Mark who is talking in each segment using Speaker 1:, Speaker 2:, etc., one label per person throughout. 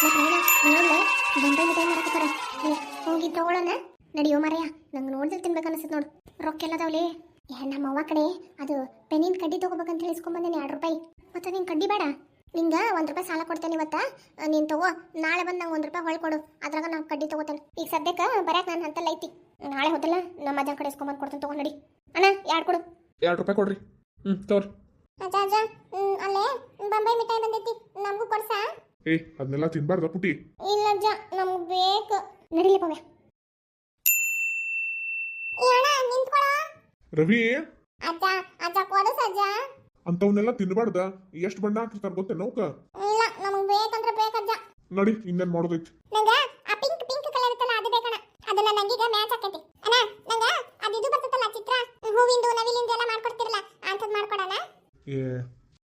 Speaker 1: ಬಂದೆ ಮಿಠಾಯಿ ಮಾಡಕತ್ತಾರ ಹೋಗಿ ತಗೊಳ್ಳೋಣ ನಡಿಯೋ ಮಾರಯ್ಯ. ನಂಗೆ ನೋಡಿದ್ರೆ ತಿನ್ಬೇಕು ಅನಿಸುತ್ತೆ ನೋಡು. ರೊಕ್ಕ ಎಲ್ಲದಾವ್ಲಿ. ನಮ್ಮ ಅವ್ವ ಕಡೆ ಅದು ಪೆನ್ನಿನ ಕಡ್ಡಿ ತಗೋಬೇಕಂತ ಹೇಳಿ ಇಸ್ಕೊಂಬಂದೇನೆ 2 ರೂಪಾಯಿ. ಮತ್ತೆ ನಿಂಗೆ ಕಡ್ಡಿ ಬೇಡ, ನಿಂಗೆ 1 ರೂಪಾಯಿ ಸಾಲ ಕೊಡ್ತೇನೆ ಇವತ್ತ. ನೀನು ತಗೋ, ನಾಳೆ ಬಂದು ನಂಗೆ 1 ರೂಪಾಯಿ ಹೊಳ್ ಕೊಡು. ಅದ್ರಾಗ ನಾವು ಕಡ್ಡಿ ತಗೋತೇನೆ. ಈಗ ಸದ್ಯಕ್ಕೆ ಬರಕ್ಕೆ ನಾನು ಅಂತಲ್ಲ ಐತಿ. ನಾಳೆ ಹೋದಲ್ಲ ನಮ್ಮ ಅಜ್ಜನ ಕಡೆ ಇಸ್ಕೊಂಬಂದು ಕೊಡ್ತೇನೆ. ತಗೊಂಡು ನಡಿ ಅಣ್ಣ. 2 ಕೊಡು.
Speaker 2: 2 ರೂಪಾಯಿ ಕೊಡ್ರಿ. ತೋರಿ.
Speaker 1: ಅಜ್ಜ ಅಜ್ಜ ಅಲ್ಲೇ ಬಾಂಬೆ ಮಿಠಾಯಿ ಬಂದೈತಿ, ನಮಗೂ ಕೊಡ್ಸಾ?
Speaker 2: ಅದನ್ನೆಲ್ಲ ತಿನ್ಬಾರ್ದ ಪುಟಿ.
Speaker 1: ಇಲ್ಲ ಅಜ್ಜ, ನಮ್ಗೆ ಬೇಕು. ನಡಿಲಿ ಪವ್ಯ.
Speaker 2: ರವಿ,
Speaker 1: ಅಜ್ಜ ಅಜ್ಜ ಕೊಡು ಸಜ್ಜ.
Speaker 2: ಅಂತವನ್ನೆಲ್ಲ ತಿನ್ಬಾರ್ದ. ಎಷ್ಟು ಬಣ್ಣ ಹಾಕಿರ್ತಾರ ಗೊತ್ತೇ ನೌಕ.
Speaker 1: ಇಲ್ಲ, ನಮಗೆ ಬೇಕಂದ್ರೆ ಬೇಕಜ್ಜ.
Speaker 2: ನೋಡಿ ಇನ್ನೇನ್ ಮಾಡೋದೈತಿ.
Speaker 1: ನಂಗ ಆ ಪಿಂಕ್ ಪಿಂಕ್ ಕಲರ್ ಇತ್ತಲ್ಲ ಅದು ಬೇಕಣ್ಣ. ಅದನ್ನ ನಂಗೀಗ ಮ್ಯಾಚ್ ಆಕೈತಿ ಅಣ್ಣ. ನಂಗ ಅದು ಇದು ಬರ್ತದಲ್ಲ ಚಿತ್ರ, ಹೂವಿಂದು ನವಿಲಿಂದು ಎಲ್ಲ ಮಾಡ್ಕೊಡ್ತಿರಲ್ಲ ಅಂತದ್ ಮಾಡ್ಕೊಡಣ.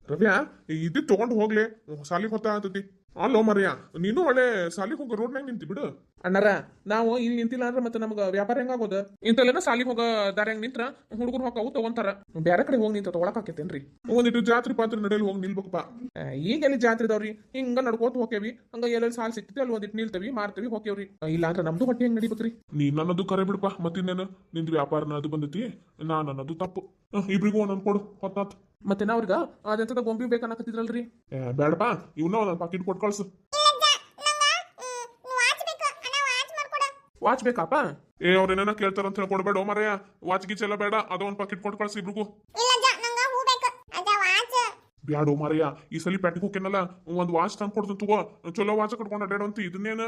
Speaker 2: ರವ್ಯಾ, ಇದು ತಗೊಂಡು ಹೋಗ್ಲಿ, ಸಾಲಿಗೆ ಹೊತ್ತ ಆಗ್ತೈತಿ. ಅಲ್ಲೋ ಮರ್ಯಾ, ನೀನು ಒಳ್ಳೆ ಸಾಲಿಗೆ ಹೋಗೋ ರೋಡ್ನಾಗ ನಿಂತಿ ಬಿಡು. ಅಣ್ಣಾರ, ನಾವು ಇಲ್ಲಿ ನಿಂತಿಲ್ಲ ಅಂದ್ರೆ ಮತ್ತೆ ನಮ್ಗೆ ವ್ಯಾಪಾರ ಹೆಂಗಾಗೋದ? ಇಂತಲ್ಲೇನ ಸಾಲಿಗೆ ಹೋಗೋ ದಾರ್ಯಾಗ ನಿಂತ್ರ ಹುಡುಗರು ಹೋಗವು ತಗೊಂತಾರ. ಬೇರೆ ಕಡೆ ಹೋಗಿ ನಿಂತ ತಗೊಳಕ್ ಆಕೇತೇನ್ರಿ? ಒಂದಿಟ್ಟು ಜಾತ್ರೆ ಪಾತ್ರ ನಡೆಯಲು ಹೋಗಿ ನಿಲ್ಬೇಕಪ್ಪ. ಈಗ ಎಲ್ಲಿ ಜಾತ್ರೆ ಇದಾವ್ರಿ? ಹಿಂಗ ನಡ್ಕೋತ ಹೋಗ್ಯವಿ, ಹಂಗ ಎಲ್ಲೆಲ್ಲಿ ಸಾಲ ಸಿಕ್ತಿವಿ ಅಲ್ಲಿ ಒಂದಿಟ್ಟು ನಿಲ್ತವಿ, ಮಾರ್ತೀವಿ, ಹೋಗ್ಯವ್ರಿ. ಇಲ್ಲ ಅಂದ್ರೆ ನಮ್ದು ಹೊಟ್ಟೆ ಹೆಂಗ್ ನಡಿಬೇಕ್ರಿ? ನೀ ನನ್ನದು ಕರೆ ಬಿಡಪ್ಪ. ಮತ್ತಿನ್ನೇನು ನಿಂದು ವ್ಯಾಪಾರನ ಅದು ಬಂದೈತಿ, ನಾನು ಅನ್ನೋದು ತಪ್ಪು. ಇಬ್ರಿಗೂ ಒಂದೊಂದು ಕೊಡು. ಹೊತ್ತಾತ್ ಮತ್ತೆ ನಾವ್ರಿಗ ಅದೆಂತದ ಗೊಂಬಿ ಬೇಕನ್ನಕತ್ತಿದ್ರಲ್ರಿ? ಬೇಡಪ್ಪ, ಇವನ್ನ ಒಂದೊಂದು ಪಾಕಿಟ್ ಕೊಟ್ಟು ಕಳ್ಸು. ವಾಚ್ ಬೇಕಪ್ಪ? ಅವ್ರೇನ ಕೇಳ್ತಾರ ಅಂತ ಹೇಳ್ಕೊಡ್ಬೇಡ ಮರೆಯ. ವಾಚ್ ಗೀಚ್ ಎಲ್ಲ ಬೇಡ, ಅದೊಂದು ಪಾಕಿಟ್ ಕೊಟ್ಟು ಕಳ್ಸಿ ಇಬ್ರಿಗೂ. ಬ್ಯಾಡೋ ಮರೆಯ, ಈ ಸಲ ಪ್ಯಾಟಿಗೆ ಹೋಗ್ಕೇನಲ್ಲ, ಒಂದ್ ವಾಚ್ ತಂದು ಕೊಡ್ತೀನಿ ತಗೋ. ಚಲೋ ವಾಚ್ ಕಟ್ಕೊಂಡು ಅಡ್ಯಾಡಂತ ಇದನ್ನೇನ?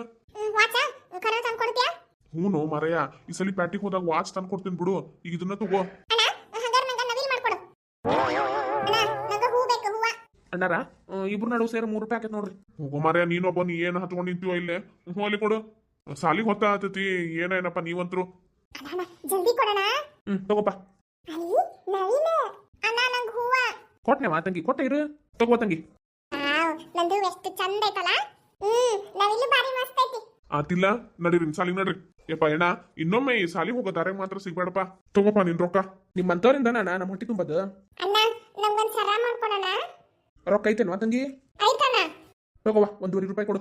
Speaker 2: ಹ್ಞೂ ಮರೆಯ, ಈ ಸಲ ಪ್ಯಾಟಿಗೆ ಹೋದಾಗ ವಾಚ್ ತಂದು ಕೊಡ್ತೀನಿ ಬಿಡು. ಈಗ ಇದನ್ನ ತಗೋ. ಅಣ್ಣಾರ, ಇಬ್ರು ನಡುವೆ ಸೇರಿ 3 ರೂಪಾಯಿ ಆಕೈತೆ ನೋಡ್ರಿ. ಹೋಗೋ ಮಾರ್ಯ, ನೀನೊಬ್ಬ ನೀ ಏನು ಹತ್ಕೊಂಡು ನಿಂತೀವೋ ಇಲ್ಲೇ. ಅಲ್ಲಿ ಕೊಡು. ಸಾಲಿಗೆ ಹೊತ್ತ ಆತೈತಿ, ಏನೇನಪ್ಪ ನೀವಂತ್ರು. ತಗೋಪ್ಪ. ಕೊಟ್ನೆ ತಂಗಿ, ಕೊಟ್ಟೆ ಇರು. ತಗೋ ತಂಗಿ. ಆತಿಲ್ಲ, ನಡೀರಿ ಸಾಲಿಗೆ ನಡ್ರಿ. ಯಪ್ಪ ಏನ, ಇನ್ನೊಮ್ಮೆ ಈ ಸಾಲಿಗೆ ಹೋಗೋ ದಾರ್ಯಾಗ ಮಾತ್ರ ಸಿಗ್ಬೇಡಪ್ಪ. ತಗೋಪ್ಪ ನಿನ್ ರೊಕ್ಕ. ನಿಮ್ಮಂತವ್ರಿಂದ ನಮ್ಮ ಹೊಟ್ಟಿ ತುಂಬದ ರೊಕ್ಕ ಐತೇನ್ವಾ ತಂಗಿ? ತಗೋವಾ, 1.5 ರೂಪಾಯಿ ಕೊಡು.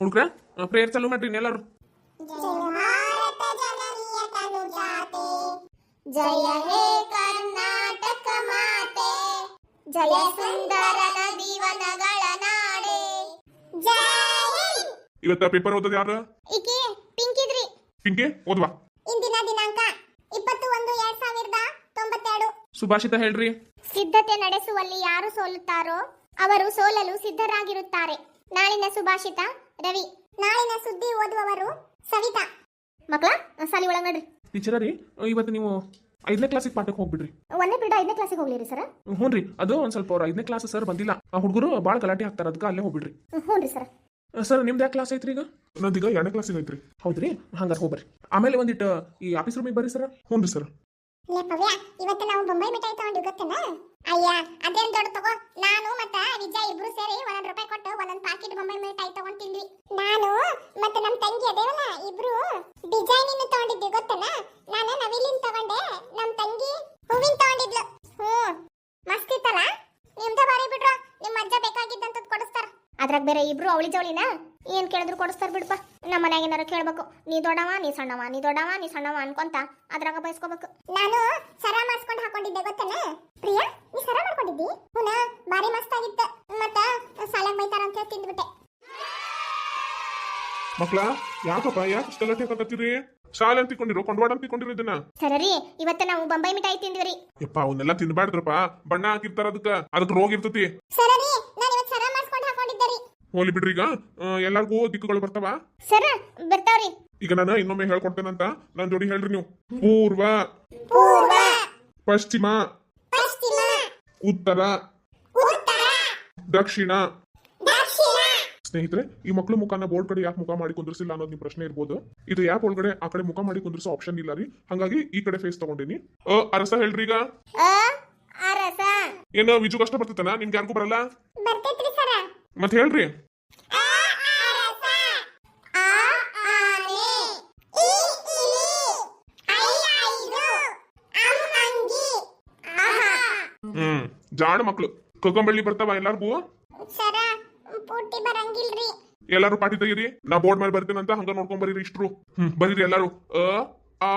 Speaker 2: ಹುಡುಗ್ರ, ಪ್ರೇಯರ್ ಚಾಲು ಮಾಡ್ರಿ ಎಲ್ಲಾರು.
Speaker 1: ಜಯ ಹೇ ಕರ್ನಾಟಕ ಮಾತೆ, ಜಯ ಸುಂದರ ನದಿವನಗಳ ನಾಡೆ.
Speaker 2: ಇವತ್ತ ಪೇಪರ್ ಓದೋದು ಯಾರು?
Speaker 1: ಈಕೆ ಪಿಂಕಿದ್ರಿ.
Speaker 2: ಪಿಂಕಿ, ಓದ್ವಾ.
Speaker 1: ಇಂದಿನ ದಿನಾಂಕ 21/2092.
Speaker 2: ಸುಭಾಷಿತ ಹೇಳ್ರಿ.
Speaker 1: ಸಿದ್ಧತೆ ನಡೆಸುವಲ್ಲಿ ಯಾರು ಸೋಲುತ್ತಾರೋ ಅವರು ಸೋಲಲು ಸಿದ್ಧರಾಗಿರುತ್ತಾರೆ. ನಾಳಿನ ಸುಭಾಷಿತ ರವಿ. ನಾಳಿನ ಸುದ್ದಿ ಓದುವವರು ಸವಿತಾ. ಮಕ್ಕಳ ಸಾಲಿ ಒಳಗ್ ನಡ್ರಿ.
Speaker 2: ಟೀಚರ್ ರೀ, ಇವತ್ತು ನೀವು 5ನೇ ಕ್ಲಾಸಿಗೆ ಪಾಠಕ್ಕೆ ಹೋಗ್ಬಿಡ್ರಿ.
Speaker 1: 1ನೇ ಪೀರಿಯಡ್ 5ನೇ ಕ್ಲಾಸಿಗೆ ಹೋಗ್ಲಿರಿ ಸರ್?
Speaker 2: ಹ್ಞೂನ್ರಿ, ಅದು ಒಂದ್ ಸ್ವಲ್ಪ ಅವ್ರ 5ನೇ ಕ್ಲಾಸ್ ಸರ್ ಬಂದಿಲ್ಲ. ಆ ಹುಡುಗರು ಭಾಳ ಗಲಾಟೆ ಹಾಕ್ತಾರ, ಅದಕ್ಕೆ ಅಲ್ಲೇ ಹೋಗ್ಬಿಡ್ರಿ.
Speaker 1: ಹ್ಞೂನ್ರಿ ಸರ್.
Speaker 2: ಸರ್, ನಿಮ್ದು ಯಾವ ಕ್ಲಾಸ್ ಐತ್ರಿ ಈಗ? ನಂದೀಗ 2ನೇ ಕ್ಲಾಸಿಗೆ ಐತ್ರಿ. ಹೌದ್ರಿ, ಹಂಗಾರೆ ಹೋಗ್ಬರ್ರಿ. ಆಮೇಲೆ ಒಂದಿಟ್ಟು ಈ ಆಫೀಸ್ ರೂಮಿಗೆ ಬರ್ರಿ ಸರ್. ಹ್ಞೂನ್ರಿ ಸರ್.
Speaker 1: ಲೇ ಪವ್ಯ, ಇವತ್ತು ನಾವು ಬೊಂಬೈ ಮಿಠಾಯಿ ತಗೊಂಡು ಗೊತ್ತೇನ? ಅಯ್ಯ, ಅದೇನ್ ದೊಡ್ಡ ತಗೋ. ನಾನು ಮತ್ತೆ ವಿಜಯ್ ಇಬ್ರು ಸೇರಿ 1 ರೂಪಾಯಿ ಕೊಟ್ಟು ಒಂದೊಂದು ಪಾಕಿಟ್ ಬೊಂಬೈ ಮಿಠಾಯಿ ತಗೊಂಡ್ ತಿಂದ್ವಿ. ನಾನು ಮತ್ತೆ ನಮ್ಮ ತಂಗಿ ಅದೇವಲ್ಲ ಇಬ್ರು ಡಿಸೈನ್ ಇನ್ನು ತಗೊಂಡಿದ್ವಿ ಗೊತ್ತೇನ? ನಾನು ನವಿಲಿನ್ ತಗೊಂಡೆ, ನಮ್ಮ ತಂಗಿ ಹೂವಿನ ತಗೊಂಡಿದ್ಲು. ಮಸ್ತ್ ಇತ್ತಲ್ಲ? ನಿಮ್ದ ಬಾರಿ ಬಿಡ್ರು, ನಿಮ್ಮ ಅಜ್ಜ ಬೇಕಾಗಿದ್ದಂತದ್ ಕೊಡಿಸ್ತಾರ. ಅದ್ರಾಗ ಬೇರೆ ಇಬ್ರು ಅವಳಿ ಜವಳಿನ ಏನ್ ಕೇಳಿದ್ರು ಕೊಡಿಸ್ತಾರ ಬಿಡಪ್ಪ. ನಮ್ಮ ಮನ್ಯಾಗ ಏನಾರು ಕೇಳ್ಬೇಕು, ನೀ ದೊಡ್ಡವ ನೀ ಸಣ್ಣವ, ನೀ ದೊಡ್ಡವ ನೀ ಸಣ್ಣವ ಅನ್ಕೊಂತ ಅದ್ರಾಗ ಬಯಸ್ಕೋಬೇಕು. ನಾನು ಸರ ಮಾಡಿಸ್ಕೊಂಡು ಹಾಕೊಂಡಿದ್ದೆ ಗೊತ್ತೇನ? ಪ್ರಿಯಾ, ನೀ ಸರ ಮಾಡ್ಕೊಂಡಿದ್ದಿ? ಹುನ ಬಾರಿ ಮಸ್ತ್ ಆಗಿತ್ತ. ಮತ್ತ ಸಾಲಾಗ ಬೈತಾರ ಅಂತ ಹೇಳಿ ತಿಂದ್ಬಿಟ್ಟೆ.
Speaker 2: ಮಕ್ಳ, ಯಾಕಪ್ಪ ಯಾಕೆ ಗಲಾಟೆ ಹಾಕತ್ತೀರಿ? ಶಾಲೆ ಅಂತ ತಿಳ್ಕೊಂಡಿರೋ, ಕೊಂಡ್ವಾಡ ಅಂತ ತಿಳ್ಕೊಂಡಿರೋ ಇದನ್ನ?
Speaker 1: ಸರಿ, ಇವತ್ತ ನಾವು ಬೊಂಬೈ ಮಿಠಾಯಿ ತಿಂದ್ವಿ.
Speaker 2: ಯಪ್ಪ, ಅವನ್ನೆಲ್ಲ ತಿನ್ಬಾರ್ದ್ರಪ್ಪ. ಬಣ್ಣ ಹಾಕಿರ್ತಾರ, ಅದಕ್ಕೆ ರೋಗ ಇರ್ತತಿ.
Speaker 1: ಸರಿ, ನಾನು ಇವತ್ತು ಸರ ಮಾಡಿಸ್ಕೊಂಡು ಹಾಕೊಂಡಿದ್ದೆ ರೀ.
Speaker 2: ಹೋಲಿ ಬಿಡ್ರಿ. ಈಗ ಎಲ್ಲಾರ್ಗೂ ದಿಕ್ಕುಗಳು ಬರ್ತಾವ
Speaker 1: ಸರ್? ಬರ್ತಾವ್ರಿ.
Speaker 2: ಈಗ ನಾನು ಇನ್ನೊಮ್ಮೆ ಹೇಳ್ಕೊಡ್ತೇನಂತ ನನ್ನ ಜೋಡಿ ಹೇಳ್ರಿ ನೀವು. ಪೂರ್ವ, ಪಶ್ಚಿಮ, ಉತ್ತರ, ದಕ್ಷಿಣ. ಸ್ನೇಹಿತರೆ, ಈ ಮಕ್ಕಳು ಮುಖಾನ ಬೋರ್ಡ್ ಕಡೆ ಯಾಕೆ ಮುಖ ಮಾಡಿ ಕುಂದ್ರಿಸಿಲ್ಲ ಅನ್ನೋದು ನಿಮ್ ಪ್ರಶ್ನೆ ಇರ್ಬೋದು. ಇದು ಯಾಪ್ ಒಳಗಡೆ ಆ ಕಡೆ ಮುಖ ಮಾಡಿ ಕುಂದ್ರಿಸೋ ಆಪ್ಷನ್ ಇಲ್ಲ ರೀ, ಹಂಗಾಗಿ ಈ ಕಡೆ ಫೇಸ್ ತಗೊಂಡಿನಿ. ಅರಸ ಹೇಳ್ರಿ ಈಗ. ಏನ ವಿಜು ಕಷ್ಟ ಬರ್ತೈತನ? ನಿಮ್ಗೆ ಯಾರಿಗೂ ಬರಲ್ಲ? ಮತ್ ಹೇಳ್ರಿ. ಜಾಣ ಮಕ್ಳು. ಕಕ್ಕಂಬಳ್ಳಿ ಬರ್ತಾವ ಎಲ್ಲಾರ್ಗೂ
Speaker 1: ಸರ ಪೂರ್ತಿ ಬರಂಗಿಲ್ರಿ.
Speaker 2: ಎಲ್ಲಾರು ಪಾಟಿ ತೆಗೀರಿ. ನಾ ಬೋರ್ಡ್ ಮೇಲೆ ಬರ್ತೀನಂತ ಹಂಗ ನೋಡ್ಕೊಂಡ್ ಬರೀರಿ ಇಷ್ಟ್ರು. ಬರೀರಿ ಎಲ್ಲಾರು ಆ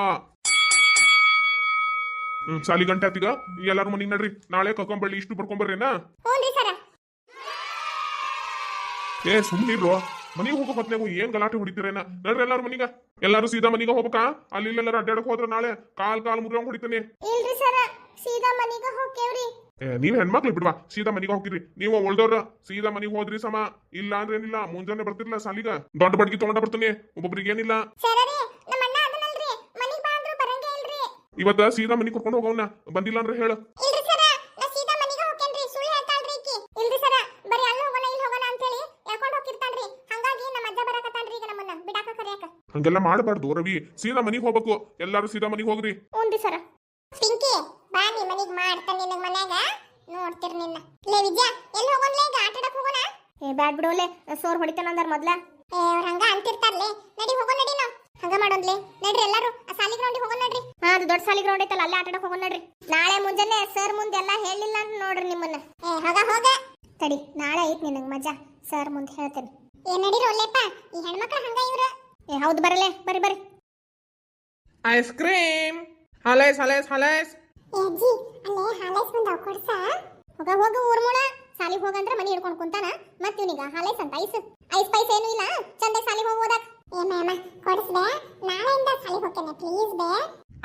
Speaker 2: ಸಾಲಿ ಗಂಟೆ ಆತೀಗ ಎಲ್ಲಾರು ಮನಿಗ್ ನಡ್ರಿ. ನಾಳೆ ಕಕ್ಕಂಬಳ್ಳಿ ಇಷ್ಟು ಬರ್ಕೊಂಬರ್ರೇನಾ?
Speaker 1: ಹ್ಞೂನ್ರಿ ಸರ.
Speaker 2: ಏ ಸುಮ್ನಿರ್ರು, ಮನಿಗೆ ಹೋಗೋ ಹೊತ್ನಾಗು ಏನ್ ಗಲಾಟೆ ಹೊಡಿತೀರೇನ? ನಡ್ರಿ ಎಲ್ಲಾರು ಮನಿಗ. ಎಲ್ಲಾರು ಸೀದಾ ಮನಿಗ ಹೋಗ್ಬೇಕಾ? ಅಲ್ಲಿ ಎಲ್ಲಾರು ಅಡ್ಡಾಡಕ್ ಹೋದ್ರ ನಾಳೆ ಕಾಲ್ ಮುರಿಯಂಗ್ ಹೊಡಿತಾನೆ.
Speaker 1: ಇಲ್ರಿ ಸರ, ಸೀದಾ ಮನಿಗೆ ಹೋಗ್ತೇವ್ರಿ.
Speaker 2: ನೀವ್ ಹೆಣ್ಮಕ್ಳು ಬಿಡ್ವಾ, ಸೀದಾ ಮನಿಗೆ ಹೋಗಿರಿ. ನೀವು ಒಳ್ದವ್ರ ಸೀದಾ ಮನಿಗ್ ಹೋದ್ರಿ ಸಮ. ಇಲ್ಲ ಅಂದ್ರೆ ಏನಿಲ್ಲ, ಮುಂಜಾನೆ ಬರ್ತಿರ್ಲ ಸಾಲಿಗ ದೊಡ್ಡ ಬಡ್ಗಿ ತಗೊಂಡ ಬರ್ತೀನಿ. ಒಬ್ಬೊಬ್ರಿಗೆ ಏನಿಲ್ಲ.
Speaker 1: ಸರ ರೀ, ನಮ್ಮ ಅಣ್ಣ ಅದನಲ್ರಿ, ಮನಿಗ್ ಬಾ ಅಂದ್ರು ಬರಂಗೇ ಇಲ್ರಿ.
Speaker 2: ಇವತ್ತ ಸೀದಾ ಮನಿಗ್ ಕರ್ಕೊಂಡು ಹೋಗವ್ನ. ಬಂದಿಲ್ಲ ಅಂದ್ರೆ ಹೇಳ.
Speaker 1: ಇಲ್ರಿ ಸರ, ನಾ ಸೀದಾ ಮನಿಗೆ ಹೋಗ್ತೇನ್ರಿ. ಸುಳ್ಳು ಹೇಳ್ತಾಳ್ರಿ ಈಕಿ. ಇಲ್ರಿ ಸರ, ಬರೀ ಅಲ್ಲಿ ಹೋಗೋಣ ಇಲ್ಲಿ ಹೋಗೋಣ ಅಂತ ಹೇಳಿ ಹೇಳ್ಕೊಂಡು ಹೋಗಿರ್ತಾನ್ರಿ. ಹಂಗಾಗಿ ನಮ್ಮ ಅಜ್ಜ ಬರಕತ್ತಾನ್ರಿ ಈಗ ನಮ್ಮನ್ನ ಬಿಡಾಕ ಕರಿಯಾಕ.
Speaker 2: ಹಂಗೆಲ್ಲ ಮಾಡಬಾರ್ದು ರವಿ. ಸೀದಾ ಮನಿಗ್ ಹೋಗ್ಬೇಕು. ಎಲ್ಲಾರು ಸೀದಾ ಮನಿಗ್ ಹೋಗ್ರಿ.
Speaker 1: ಹ್ಞೂನ್ರಿ ಸರ. ಪಿಂಕಿ ಬಾ, ನೀ ಮನಿಗ್ ಮಾಡ್ತಾನೆ ನಿನಗ ಮನ್ಯಾಗ ನೋಡ್ತಿರ್ ನಿನ್ನ. ಲೇ ವಿದ್ಯಾ, ಎಲ್ಲಿ ಹೋಗೋಣ್ಲೇ? ಈಗ ಆಟ ಆಡಕ್ ಹೋಗೋಣ? ಬ್ಯಾಡ್ ಬಿಡೋಲೆ, ಸೋರ್ ಹೊಡಿತಾನ ಅಂದಾರ ಮೊದ್ಲ. ಅವ್ರ ಹಂಗ ಅಂತಿರ್ತಾರ್ಲೆ. ನಡಿ ಹೋಗೋಣ, ನಡಿ. ನಾವು ಹಂಗ ಮಾಡೋಣ್ಲೆ. ನಡ್ರಿ ಎಲ್ಲಾರು ಆ ಸಾಲಿ ಗ್ರೌಂಡಿಗೆ ಹೋಗೋಣ ನಡ್ರಿ. ಅದು ದೊಡ್ಡ ಸಾಲಿ ಗ್ರೌಂಡ್ ಐತಲ್ಲ, ಅಲ್ಲೇ ಆಟ ಆಡಕ್ ಹೋಗೋಣ ನಡ್ರಿ. ನಾಳೆ ಮುಂಜಾನೆ ಸರ್ ಮುಂದೆ ಎಲ್ಲ ಹೇಳಿಲ್ಲ ಅಂತ ನೋಡ್ರಿ ನಿಮ್ಮನ್ನ. ಹೋಗ ತಡಿ, ನಾಳೆ ಐತ್ ನಿನಗ್ ಮಜಾ. ಸರ್ ಮುಂದೆ ಹೇಳ್ತೇನೆ. ನಡಿರೋ ಒಲ್ಲೆಪ್ಪ, ಈ ಹೆಣ್ಮಕ್ಳು ಹಂಗ ಇವ್ರ. ಹೌದು, ಬರಲೇ, ಬರ್ರಿ ಬರ್ರಿ.
Speaker 2: ಐಸ್ ಕ್ರೀಮ್, ಹಾಲೈಸ್ ಹಾಲೈಸ್ ಹಾಲೈಸ್.
Speaker 1: ಅಜ್ಜಿ, ಅಲ್ಲೇ ಹಾಲೈಸ್ ಬಂದಾವ, ಕೊಡ್ಸ. ಹೋಗ ಊರ್ ಮೂಳ. ಸಾಲಿಗೆ ಹೋಗಂದ್ರ ಮನಿ ಹಿಡ್ಕೊಂಡು ಕುಂತಾನ. ಮತ್ ಇವನಿಗ ಹಾಲೈಸ್ ಅಂತ ಐಸ್ ಪೈಸ್ ಏನು ಇಲ್ಲ. ಚಂದ ಸಾಲಿಗೆ ಹೋಗೋದಕ್. ಮಾಮ ಕೊಡ್ಸ್ಬೇ, ನಾಳೆಯಿಂದ ಸಾಲಿಗೆ ಹೋಗ್ತೇನೆ ಪ್ಲೀಸ್ ಬೇ.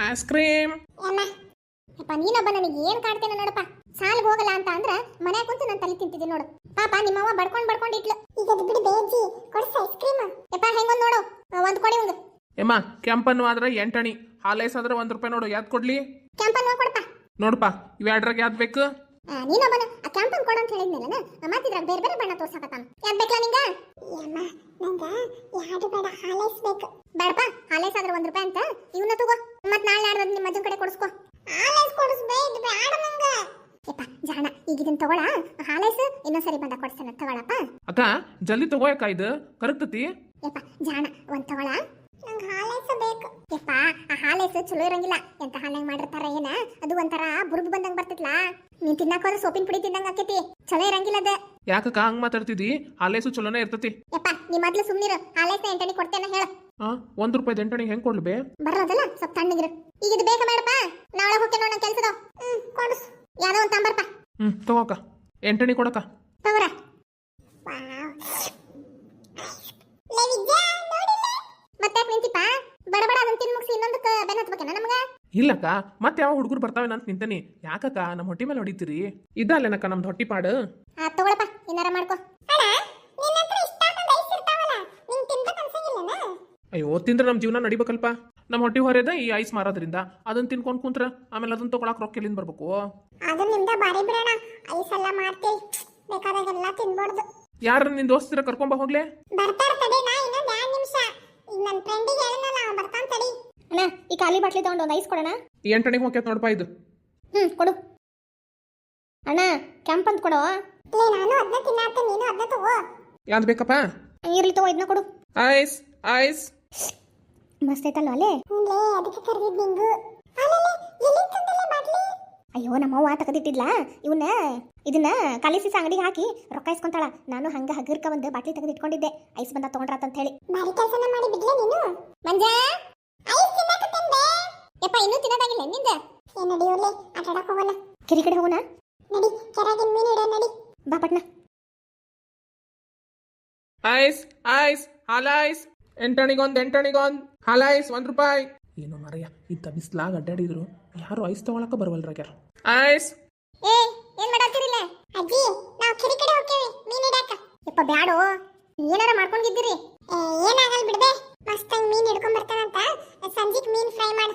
Speaker 2: ಐಸ್ ಕ್ರೀಮ್
Speaker 1: ಯಪ್ಪ, ನೀನೊಬ್ಬ ನನಗೆ ಏನ್ ಕಾಡ್ತೇನೆ ನೋಡಪ್ಪ. ಸಾಲಿಗೆ ಹೋಗಲ್ಲ ಅಂತ ಅಂದ್ರ ಮನ್ಯಾಗ ಕುಂತು ನಾನು ತಲೆ ತಿಂತಿದ್ದೆ ನೋಡು. ಪಾಪ ನಿಮ್ಮವ್ವ ಬಡ್ಕೊಂಡ್ ಇಟ್ಲು. ಈಗ ಅದು ಬಿಡು ಬೇಜಿ, ಕೊಡ್ಸ ಐಸ್ ಕ್ರೀಮ್. ಯಪ್ಪ ಹೆಂಗೊಂದ್ ನೋಡು, ಒಂದ್ ಕೊಡಿ ಒಂದು.
Speaker 2: ಎಮ್ಮ, ಕೆಂಪನ್ನು ಆದ್ರೆ 8 ಅಣಿ, ಹಾಲೈಸ್ ಆದ್ರೆ 1 ರೂಪಾಯಿ ನೋಡು. ಯಾವ್ದು ಕೊಡ್ಲಿ?
Speaker 1: ಕೆಂಪನ್ ಕೊಡಪ್ಪ.
Speaker 2: ನೋಡಪ್ಪ, ಇವೆರಡ್ರಾಗ ಯಾವ್ದು ಬೇಕು?
Speaker 1: ನೀನೊಬ್ಬನ ಆ ಕ್ಯಾಂಪನ್ ಕೊಡು ಅಂತ ಹೇಳಿದ್ಮೇಲೆ ಮತ್ತಿದ್ರಾಗ ಬೇರೆ ಬೇರೆ ಬಣ್ಣ ತೋರ್ಸಕತ್ತಾನ. ಯಾವ್ದು ಬೇಕಲ್ಲ ನಿಂಗ? ನಂಗ ಯಾವ್ದು ಬೇಡ, ಹಾಲೈಸ್ ಬೇಕು. ಬೇಡಪ್ಪ, ಹಾಲೈಸ್ ಆದ್ರೆ 1 ರೂಪಾಯಿ ಅಂತ ಇವನ್ನ ತಗೋ. ಮತ್ ನಾಳೆ ನಾಡ್ದು ನಿಮ್ಮ ಅಜ್ಜನ ಕಡೆ ಕೊಡಿಸ್ಕೋ. ಹಾಲೈಸ್ ಕೊಡಿಸ್ಬೇ, ಇದು ಬೇಡ ನಂಗ. ಯಪ್ಪ ಜಾಣ, ಈಗ ಇದನ್ನ ತಗೊಳ. ಹಾಲೈಸ್ ಇನ್ನೊಂದ್ಸರಿ ಬಂದ ಕೊಡ್ಸೇನೆ, ತಗೊಳಪ್ಪ.
Speaker 2: ಅಕ್ಕ ಜಲ್ದಿ ತಗೋಯಕ್ಕ, ಇದು ಕರಗ್ತತಿ.
Speaker 1: ಯಪ್ಪ ಜಾಣ, ಒಂದ್ ತಗೊಳ. ನಂಗೆ ಹಾಲೈಸ್ ಬೇಕು. ಯಪ್ಪ, ಆ ಹಾಲೈಸ್ ಚಲೋ ಇರಂಗಿಲ್ಲ. ಎಂತ ಹಾಲ್ನಾಗ ಮಾಡಿರ್ತಾರ ಏನ, ಅದು ಒಂಥರ ಬುರ್ಬ್ ಬಂದಂಗ ಬರ್ತೈತ್ಲಾ. ನೀನ್ ತಿನ್ನಕ್ ಹೋದ್ರೆ ಸೋಪಿನ ಪುಡಿ ತಿಂದಂಗ ಆಕೇತಿ. ಚಲೋ ಇರಂಗಿಲ್ಲ ಅದ.
Speaker 2: ಯಾಕಕ್ಕ ಹಂಗ್ ಮಾತಾಡ್ತಿದಿ? ಹಾಲೈಸು ಚಲೋನೇ ಇರ್ತತಿ.
Speaker 1: ಯಪ್ಪ, ನೀ ಮೊದ್ಲು ಸುಮ್ನಿರು. ಹಾಲೈಸ್ನ 8 ಅಣಿ ಕೊಡ್ತೇನೆ ಹೇಳ.
Speaker 2: 1 ರೂಪಾಯಿ 8 ಅಣಿ ಹೆಂಗ್ ಕೊಡ್ಲಿ ಬೇ?
Speaker 1: ಬರೋದಲ್ಲ, ಸ್ವಲ್ಪ ತಣ್ಣಗಿರು. ಈಗ ಇದು ಬೇಕ ಬೇಡಪ್ಪ? ನಾಳೆ ಹೋಗ್ತೇನೆ ನೋಡ ಕೆಲ್ಸದ. ಕೊಡ್ಸು, ಯಾವ್ದೋ ಒಂದ್ ತಾಂಬರ್ಪ.
Speaker 2: ತಗೋಕ, 8 ಅಣಿ ಕೊಡಕ.
Speaker 1: ತಗೋರ. ಮತ್ತೆ ನಿಂತಿಪ್ಪ, ಬಡಬಡ ಅದನ್ನ ತಿನ್ ಮುಗಿಸಿ ಇನ್ನೊಂದಕ್ಕೆ ಬೆನ್ನ ಹತ್ಬೇಕೇನ ನಮಗ?
Speaker 2: ಇಲ್ಲಕ್ಕ, ಮತ್ತೆ ಯಾವ ಹುಡುಗರು ಬರ್ತಾವೆ ಅಂತ ನಿಂತನಿ. ಯಾಕಕ್ಕ ನಮ್ಮ ಹೊಟ್ಟಿ ಮೇಲೆ ಹೊಡಿತೀರಿ? ಇದಲ್ಲೇನಕ್ಕ ನಮ್ದು ಹೊಟ್ಟಿ ಪಾಡು.
Speaker 1: ತಗೊಳಪ್ಪ, ಇನ್ನಾರ ಮಾಡ್ಕೋ.
Speaker 2: ಅಯ್ಯೋ, ತಿಂದ್ರೆ ನಮ್ಮ ಜೀವನ ನಡಿಬೇಕಲ್ಪ. ನಮ್ಮ ಹೊಟ್ಟಿ ಹೊರೆದ ಈ ಐಸ್ ಮಾರೋದ್ರಿಂದ ಅದನ್ನ ತಿನ್ಕೊಂಡ್ ಕುಂತ್ರ ಆಮೇಲೆ ಅದನ್ನ ತಗೊಳಕ್ ರೊಕ್ಕ ಎಲ್ಲಿಂದ ಬರ್ಬೇಕು?
Speaker 1: ಅದು ನಿಮ್ದ ಬಾರಿ ಬಿಡೋಣ. ಐಸ್ ಎಲ್ಲ ಮಾಡ್ತೀವಿ, ಬೇಕಾದಾಗೆಲ್ಲ ತಿನ್ಬಾರ್ದು.
Speaker 2: ಯಾರ ನಿನ್ ದೋಸ್ತರ ಕರ್ಕೊಂಬ ಹೋಗ್ಲೆ?
Speaker 1: ಬರ್ತಾರ ತಡಿ, ನಾ ಇನ್ನೊಂದ್ 2 ನಿಮಿಷ. ಈಗ ನನ್ನ ಫ್ರೆಂಡಿಗೆ ಹೇಳಿನಲ್ಲ, ಅವ ಬರ್ತಾನ ತಡಿ. ಅಣ್ಣ, ಈ ಖಾಲಿ ಬಾಟ್ಲಿ ತಗೊಂಡು ಒಂದು ಐಸ್ ಕೊಡೋಣ.
Speaker 2: 8 ಅಣಿಗೆ ಹೋಗ್ಯತ್ ನೋಡಪ್ಪ ಇದು.
Speaker 1: ಕೊಡು ಅಣ್ಣ, ಕೆಂಪಂತ ಕೊಡೋ. ನಾನು ಅದನ್ನ ತಿನ್ನಾತ, ನೀನು ಅದನ್ನ ತಗೋ.
Speaker 2: ಯಾವ್ದು ಬೇಕಪ್ಪ?
Speaker 1: ಇರ್ಲಿ ತಗೋ, ಇದನ್ನ ಕೊಡು.
Speaker 2: ಐಸ್ ಐಸ್
Speaker 1: ಮಸ್ತ್ ಐತಲ್ಲ ಅಲ್ಲೇ. ಅದಕ್ಕೆ ಕರೆದಿದ್ ನಿಂಗು. ಅಯ್ಯೋ, ನಮ್ಮವ್ವ ತಗದಿಟ್ಟಿದ್ಲಾ ಇವನ್ನ. ಇದನ್ನ ಕಾಲಿಸಿಸ ಅಂಗಡಿಗೆ ಹಾಕಿ ರೊಕ್ಕ ಇಸ್ಕೊಂತಾಳ. ನಾನು ಹಂಗ ಹಗರ್ಕ ಒಂದು ಬಾಟ್ಲಿ ತೆಗೆದು ಇಟ್ಕೊಂಡಿದ್ದೆ, ಐಸ್ ಬಂದ ತಗೊಂಡ್ರಾತ ಅಂತ ಹೇಳಿ. ಬಾರಿ ಕೆಲಸನ ಮಾಡಿ ಬಿಡ್ಲೆ ನೀನು. ಮಂಜಾ, ಐಸ್ ತಿನ್ನಕತ್ತಂದೆ. ಯಪ್ಪ, ಇನ್ನೂ ತಿನ್ನದಾಗಿಲ್ಲ ನಿಂದ. ನಡಿಯೋಲೆ, ಆಟ ಆಡಕ್ ಹೋಗೋಣ. ಕೆರೆ ಕಡೆ ಹೋಗೋಣ ನಡಿ. ಕೆರೆಗಿನ ಮೀನು ಇಡ ನಡಿ. ಬಾ ಪಟ್ನ.
Speaker 2: ಐಸ್ ಐಸ್ ಹಾಲೈಸ್ 8 ಅಣಿಗೊಂದು 8 ಅಣಿಗೊಂದು ಹಾಲೈಸ್ 1 ರೂಪಾಯಿ. ಏನೋ ಮರಯ್ಯ, ಇಂಥ ಬಿಸ್ಲಾಗ ಅಡ್ಡಾಡಿದ್ರು ಯಾರು ಐಸ್ ತಗೊಳಕ ಬರವಲ್ರಾಗ್ಯಾರ. ಐಸ್
Speaker 1: ಏನ್ ಮಾಡಾತಿರಿಲ್ಲ ಅಜ್ಜಿ? ನಾವು ಕೆರೆ ಕಡೆ ಹೋಗ್ತೇವೆ ಮೀನ್ ಹಿಡಾಕ. ಯಪ್ಪ ಬ್ಯಾಡೋ, ಏನಾರ ಮಾಡ್ಕೊಂಡಿದ್ದೀರಿ. ಏನಾಗಲ್ಲ ಬಿಡ್ಬೇ, ಮಸ್ತ್ ಮೀನ್ ಹಿಡ್ಕೊಂಡ್ ಬರ್ತಾನಂತ. ಸಂಜಿಕ್ ಮೀನ್ ಫ್ರೈ ಮಾಡು.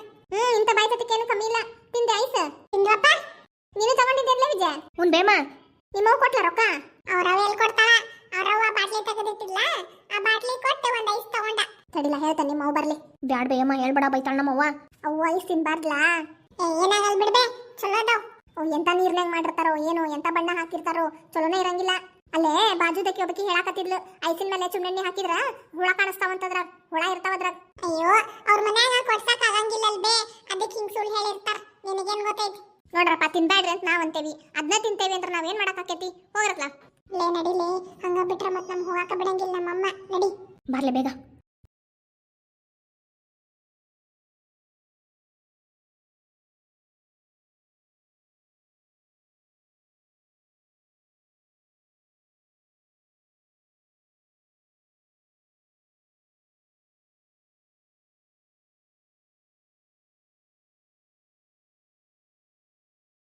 Speaker 1: ಇಂತ ಬಾಯಿ ತಟ್ಟಕೇನು ಕಮ್ಮಿ ಇಲ್ಲ. ತಿಂದೆ ಐಸ್? ತಿಂದ್ವಪ್ಪ. ನೀನು ತಗೊಂಡಿದ್ದಿರ್ಲ ವಿಜಯ? ಬೇಮ, ನಿಮ್ಮವ್ ಕೊಟ್ಲ ರೊಕ್ಕ? ಅವ್ರವ ಎಲ್ಲಿ ಕೊಡ್ತಾಳ? ಅವ್ರವ್ವ ಬಾಟ್ಲಿ ತೆಗೆದಿಟ್ಟಿಲ್ಲ, ಆ ಬಾಟ್ಲಿ ಕೊಟ್ಟು ಒಂದ್ ಐಸ್ ತಗೊಂಡ. ತಡಿಲ, ಹೇಳ್ತಾನೆ ನಿಮ್ಮವ್ ಬರ್ಲಿ. ಬ್ಯಾಡ ಬೇಯಮ್ಮ, ಹೇಳ್ಬೇಡ, ಬೈತಾಳ ನಮ್ಮವ್ವ. ಅವ್ವ ಐಸ್ ತಿನ್ಬಾರ್ದ್ಲಾ? ಏನಾಗಲ್ಲ ಬಿಡ್ಬೇ, ಚಲೋ ಅದಾವ್. ಎಂತ ನೀರ್ನಾಗ ಮಾಡಿರ್ತಾರೋ ಏನೋ, ಎಂತ ಬಣ್ಣ ಹಾಕಿರ್ತಾರೋ, ಚಲೋನೇ ಇರಂಗಿಲ್ಲ. ಅಲ್ಲೇ ಬಾಜುದಕ್ಕೆ ಒಬ್ಬಕಿ ಹೇಳಾಕತ್ತಿದ್ಲು, ಐಸಿನ ಮೇಲೆ ಚುಣ್ಣೆಣ್ಣಿ ಹಾಕಿದ್ರ ಹುಳ ಕಾಣಿಸ್ತಾವಂತದ್ರಾಗ, ಹುಳ ಇರ್ತಾವದ್ರಾಗ. ಅಯ್ಯೋ, ಅವ್ರ ಮನ್ಯಾಗ ಕೊಡ್ಸಾಕ್ ಆಗಂಗಿಲ್ಲ ಅಲ್ಬೇ, ಅದಕ್ಕೆ ಹಿಂಗ್ ಸುಳ್ಳು ಹೇಳಿರ್ತಾರ. ನಿನಗೇನ್ ಗೊತ್ತೈತಿ? ನೋಡ್ರಪ್ಪ ತಿನ್ಬ್ಯಾಡ್ರಿ ಅಂತ ನಾವ್ ಅಂತೇವಿ ಅದನ್ನ ತಿಂತೇವಿ ಅಂದ್ರೆ ನಾವೇನ್ ಮಾಡಕ್ಕಾಕೈತಿ ಹೋಗ್ರತ್ಲ ಲೇ ನಡಿಲೇ ಹಂಗ ಬಿಟ್ರ ಮತ್ ನಮ್ ಹೋಗಾಕ ಬಿಡಂಗಿಲ್ಲ ನಮ್ಮಮ್ಮ ನಡಿ
Speaker 3: ಬರ್ಲೆ ಬೇಗ